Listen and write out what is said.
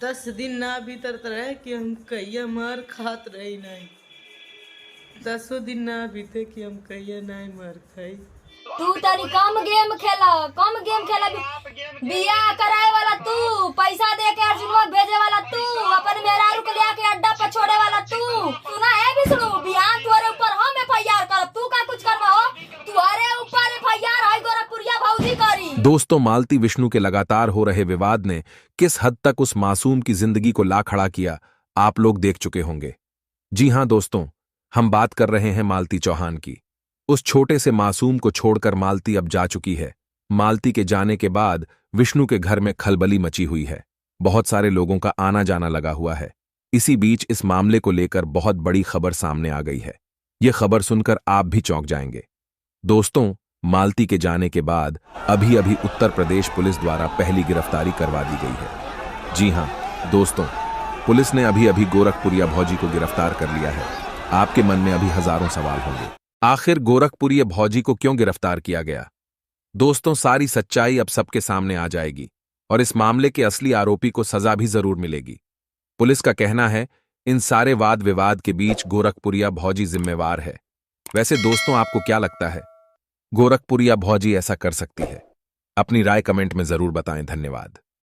10 दिन ना भीतर रहे कि हम कहिया मार खात रही नहीं। 10 दिन ना बीते कि हम कहिया नहीं मार खाई। तू तनी कम गेम खेला, कम गेम खेला। बियाह कराए वाला तू, पैसा दे के अर्जुनवा भेजे वाला तू, अपन मेहरारू के लिया के अड्डा पर छोड़े वाला तू। सुना है विष्णु, बियाह तुम्हारे ऊपर हम एफआईआर करब, तू का कुछ करवा हो? तुम्हारे ऊपर एफआईआर है गोरखपुरिया भौजी करी। दोस्तों, मालती विष्णु के लगातार हो रहे विवाद ने किस हद तक उस मासूम की जिंदगी को ला खड़ा किया, आप लोग देख चुके होंगे। जी हां दोस्तों, हम बात कर रहे हैं मालती चौहान की। उस छोटे से मासूम को छोड़कर मालती अब जा चुकी है। मालती के जाने के बाद विष्णु के घर में खलबली मची हुई है। बहुत सारे लोगों का आना जाना लगा हुआ है। इसी बीच इस मामले को लेकर बहुत बड़ी खबर सामने आ गई है। यह खबर सुनकर आप भी चौंक जाएंगे। दोस्तों, मालती के जाने के बाद अभी अभी उत्तर प्रदेश पुलिस द्वारा पहली गिरफ्तारी करवा दी गई है। जी हां दोस्तों, पुलिस ने अभी अभी गोरखपुरिया भौजी को गिरफ्तार कर लिया है। आपके मन में अभी हजारों सवाल होंगे, आखिर गोरखपुरिया भौजी को क्यों गिरफ्तार किया गया? दोस्तों, सारी सच्चाई अब सबके सामने आ जाएगी और इस मामले के असली आरोपी को सजा भी जरूर मिलेगी। पुलिस का कहना है इन सारे वाद विवाद के बीच गोरखपुरिया भौजी जिम्मेवार है। वैसे दोस्तों, आपको क्या लगता है, गोरखपुरिया भौजी ऐसा कर सकती है? अपनी राय कमेंट में जरूर बताएं। धन्यवाद।